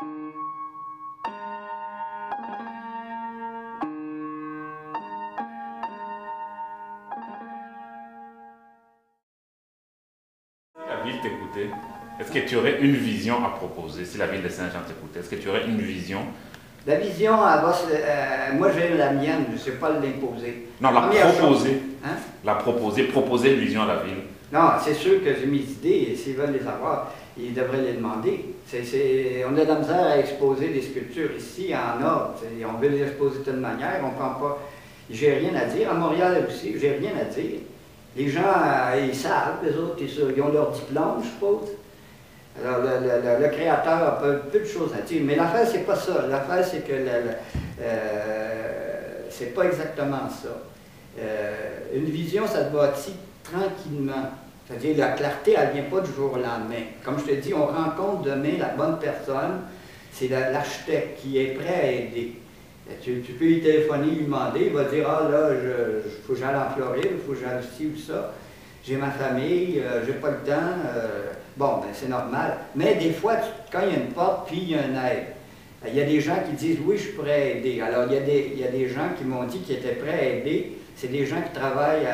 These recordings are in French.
La ville t'écoutait, est-ce que tu aurais une vision à proposer si la ville de Saint-Jean t'écoutait? Est-ce que tu aurais une vision? La vision, moi j'ai la mienne, je ne sais pas l'imposer. Non, la proposer. Hein? La proposer, proposer une vision à la ville. Non, c'est sûr que j'ai mes idées et s'ils veulent les avoir, ils devraient les demander. On a de la misère à exposer des sculptures ici en ordre. On veut les exposer de toute manière, on ne prend pas. J'ai rien à dire. À Montréal aussi, j'ai rien à dire. Les gens, ils savent, les autres, ils ont leur diplôme, je suppose. Alors, le créateur a peu de choses à dire. Mais l'affaire, c'est pas ça. L'affaire, c'est que c'est pas exactement ça. Une vision, ça se bâtit tranquillement. C'est-à-dire, la clarté, elle ne vient pas du jour au lendemain. Comme je te dis, on rencontre demain la bonne personne. C'est l'architecte qui est prêt à aider. Tu peux lui téléphoner, lui demander, il va dire « Ah là, il faut que j'aille en Floride, il faut que j'aille ci ou ça. J'ai ma famille, j'ai pas le temps. Bon, ben c'est normal. Mais des fois, quand il y a une porte, puis il y a une aide. Il y a des gens qui disent « Oui, je pourrais aider. » Alors, il y a des gens qui m'ont dit qu'ils étaient prêts à aider. C'est des gens qui travaillent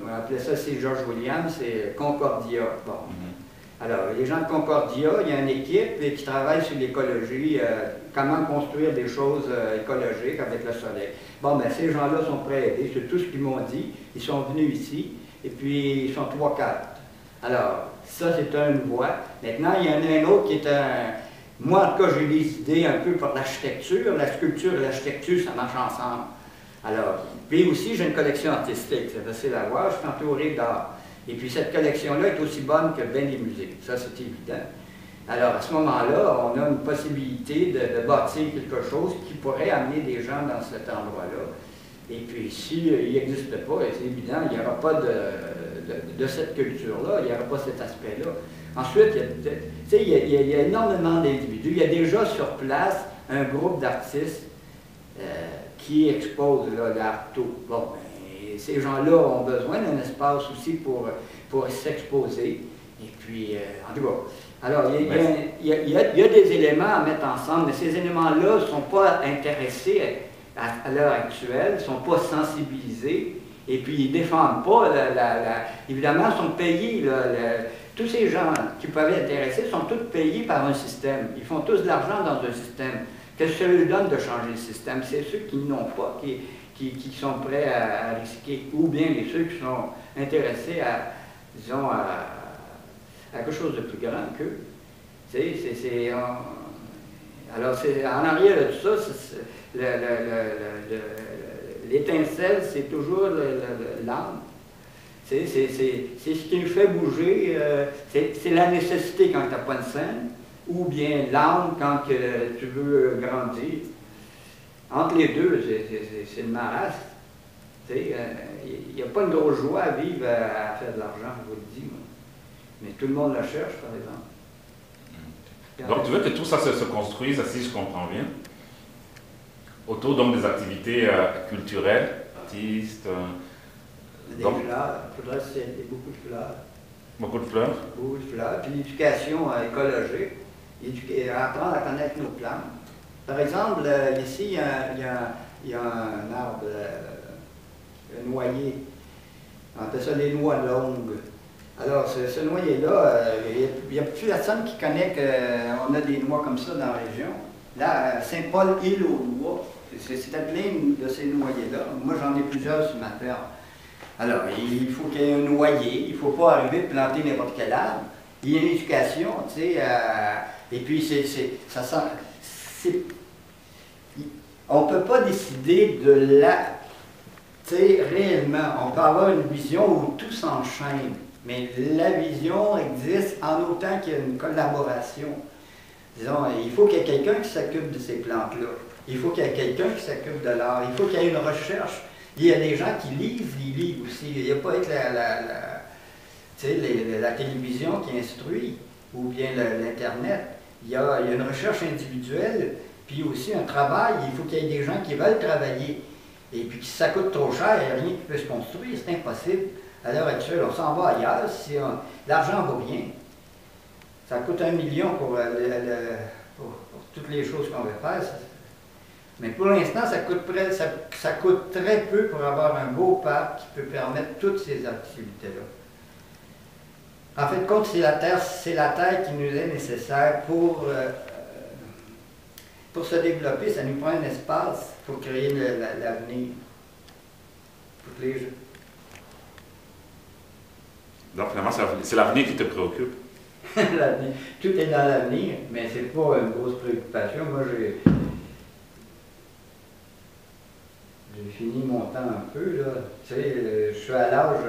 on appelait ça, c'est George Williams, c'est Concordia. Bon. Alors, les gens de Concordia, il y a une équipe qui travaille sur l'écologie, comment construire des choses écologiques avec le soleil. Bon, ben ces gens-là sont prêts à aider, c'est tout ce qu'ils m'ont dit. Ils sont venus ici, et puis ils sont 3-4. Alors, ça, c'est une voie. Maintenant, il y en a un autre qui est un... Moi, en tout cas, j'ai des idées un peu pour l'architecture. La sculpture et l'architecture, ça marche ensemble. Alors, puis aussi, j'ai une collection artistique, c'est facile à voir, je suis entouré d'art. Et puis cette collection-là est aussi bonne que bien les musées, ça c'est évident. Alors à ce moment-là, on a une possibilité de bâtir quelque chose qui pourrait amener des gens dans cet endroit-là. Et puis s'il n'existe pas, c'est évident, il n'y aura pas de cette culture-là, il n'y aura pas cet aspect-là. Ensuite, il y a énormément d'individus, il y a déjà sur place un groupe d'artistes qui expose l'Arto. Bon, ben, ces gens-là ont besoin d'un espace aussi pour s'exposer. Et puis, en tout cas, alors, il y a des éléments à mettre ensemble, mais ces éléments-là ne sont pas intéressés à l'heure actuelle, ne sont pas sensibilisés, et puis ils ne défendent pas, évidemment, ils sont payés, tous ces gens qui peuvent être intéressés sont tous payés par un système. Ils font tous de l'argent dans un système. Qu'est-ce que ça leur donne de changer le système? C'est ceux qui n'ont pas, qui sont prêts à risquer, ou bien ceux qui sont intéressés à, disons, à quelque chose de plus grand qu'eux. Alors, en arrière de tout ça, l'étincelle, c'est toujours l'âme. C'est ce qui nous fait bouger, c'est la nécessité quand tu n'as pas de scène, ou bien l'âme quand tu veux grandir. Entre les deux, c'est le marasme. Il n'y a pas une grosse joie à vivre à faire de l'argent, je vous le dis. Moi. Mais tout le monde la cherche, par exemple. Donc tu veux que tout ça se construise, si je comprends bien, autour donc, des activités culturelles, artistes... Des fleurs, il faudrait beaucoup de fleurs. Beaucoup de fleurs? Beaucoup de fleurs. Puis l'éducation écologique, apprendre à connaître nos plantes. Par exemple, ici, il y a un arbre, un noyer. On appelle ça les noix longues. Alors, ce noyer-là, il n'y a plus personne qui connaît qu'on a des noix comme ça dans la région. Là, à Saint-Paul-Île-aux-Noix, c'est plein de ces noyers-là. Moi, j'en ai plusieurs sur ma ferme. Alors, il faut qu'il y ait un noyer, il ne faut pas arriver à planter n'importe quel arbre. Il y a une éducation, tu sais, et puis ça sent... On ne peut pas décider de tu sais, réellement, on peut avoir une vision où tout s'enchaîne, mais la vision existe en autant qu'il y a une collaboration. Disons, il faut qu'il y ait quelqu'un qui s'occupe de ces plantes-là. Il faut qu'il y ait quelqu'un qui s'occupe de l'art. Il faut qu'il y ait une recherche. Il y a des gens qui lisent, ils lisent aussi. Il n'y a pas être la télévision qui instruit, ou bien l'Internet. Il y a une recherche individuelle, puis aussi un travail. Il faut qu'il y ait des gens qui veulent travailler. Et puis si ça coûte trop cher, il n'y a rien qui peut se construire, c'est impossible. À l'heure actuelle, on s'en va ailleurs, l'argent ne vaut rien. Ça coûte 1 million pour toutes les choses qu'on veut faire. Mais pour l'instant, ça coûte très peu pour avoir un beau parc qui peut permettre toutes ces activités-là. En fait, compte, c'est la terre qui nous est nécessaire pour se développer. Ça nous prend un espace pour créer l'avenir. Pour les jeux. Donc finalement, c'est l'avenir qui te préoccupe. Tout est dans l'avenir, mais c'est pas une grosse préoccupation. Moi, j'ai fini mon temps un peu, là. Tu sais, je suis à l'âge...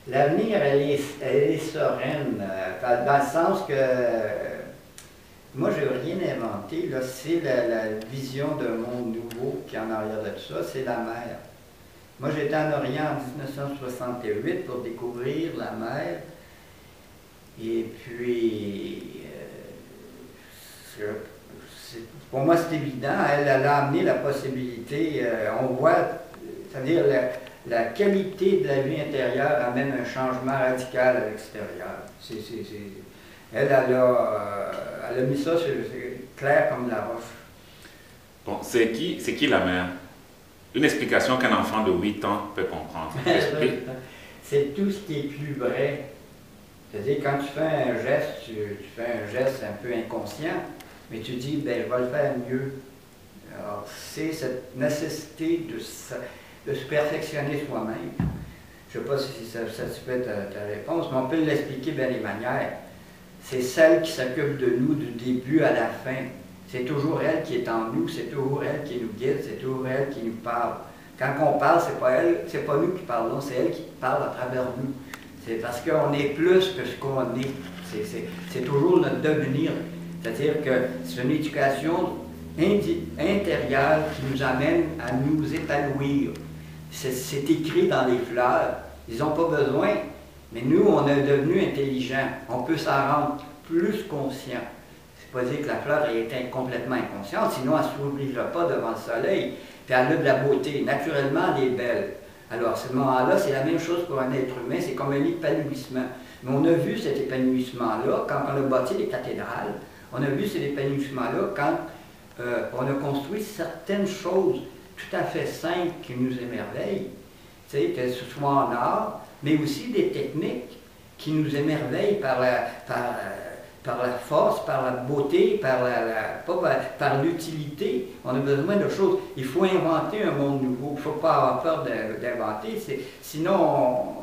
l'avenir, elle est sereine, dans le sens que... moi, je n'ai rien inventé, là. C'est la vision d'un monde nouveau qui est en arrière de tout ça, c'est la mer. Moi, j'étais en Orient en 1968 pour découvrir la mer. Et puis, pour moi, c'est évident. Elle a amené la possibilité, on voit, c'est-à-dire la qualité de la vie intérieure amène un changement radical à l'extérieur. Elle a mis ça clair comme la roche. Bon, c'est qui la mère? Une explication qu'un enfant de 8 ans peut comprendre. C'est tout ce qui est plus vrai. C'est-à-dire, quand tu fais un geste, tu fais un geste un peu inconscient, mais tu dis, ben, je vais le faire mieux. Alors, c'est cette nécessité de se perfectionner soi-même. Je ne sais pas si ça satisfait ta réponse, mais on peut l'expliquer bien des manières. C'est celle qui s'occupe de nous du début à la fin. C'est toujours elle qui est en nous, c'est toujours elle qui nous guide, c'est toujours elle qui nous parle. Quand on parle, c'est pas nous qui parlons, c'est elle qui parle à travers nous. C'est parce qu'on est plus que ce qu'on est. C'est toujours notre devenir. C'est-à-dire que c'est une éducation intérieure qui nous amène à nous épanouir. C'est écrit dans les fleurs. Ils n'ont pas besoin, mais nous, on est devenu intelligents. On peut s'en rendre plus conscient. C'est pas dire que la fleur est complètement inconsciente, sinon elle ne s'oubliera pas devant le soleil. Puis elle a de la beauté. Naturellement, elle est belle. Alors, à ce moment-là, c'est la même chose pour un être humain, c'est comme un épanouissement. Mais on a vu cet épanouissement-là quand on a bâti les cathédrales. On a vu cet épanouissement-là quand on a construit certaines choses tout à fait simples qui nous émerveillent. Tu sais, que ce soit en art, mais aussi des techniques qui nous émerveillent par la force, par la beauté, par l'utilité. On a besoin de choses. Il faut inventer un monde nouveau. Il ne faut pas avoir peur d'inventer. Sinon,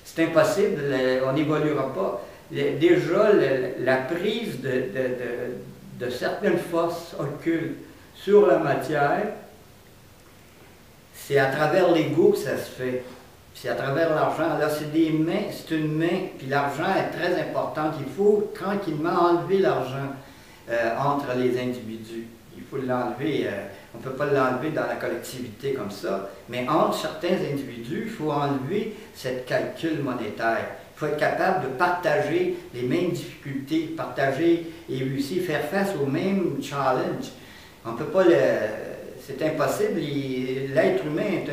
c'est impossible. On n'évoluera pas. Déjà, la prise de certaines forces occultes sur la matière, c'est à travers l'ego que ça se fait. C'est à travers l'argent. Là, c'est des mains, c'est une main, puis l'argent est très important. Il faut tranquillement enlever l'argent entre les individus. Il faut l'enlever, on ne peut pas l'enlever dans la collectivité comme ça, mais entre certains individus, il faut enlever cette calcul monétaire. Il faut être capable de partager les mêmes difficultés, partager et aussi faire face aux mêmes challenges. On ne peut pas c'est impossible. L'être humain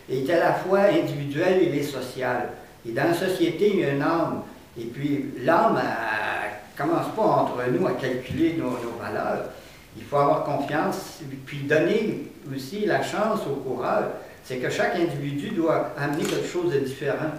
est à la fois individuel et social. Et dans la société, il y a une âme. Et puis l'âme ne commence pas entre nous à calculer nos valeurs. Il faut avoir confiance, puis donner aussi la chance au coureur. C'est que chaque individu doit amener quelque chose de différent.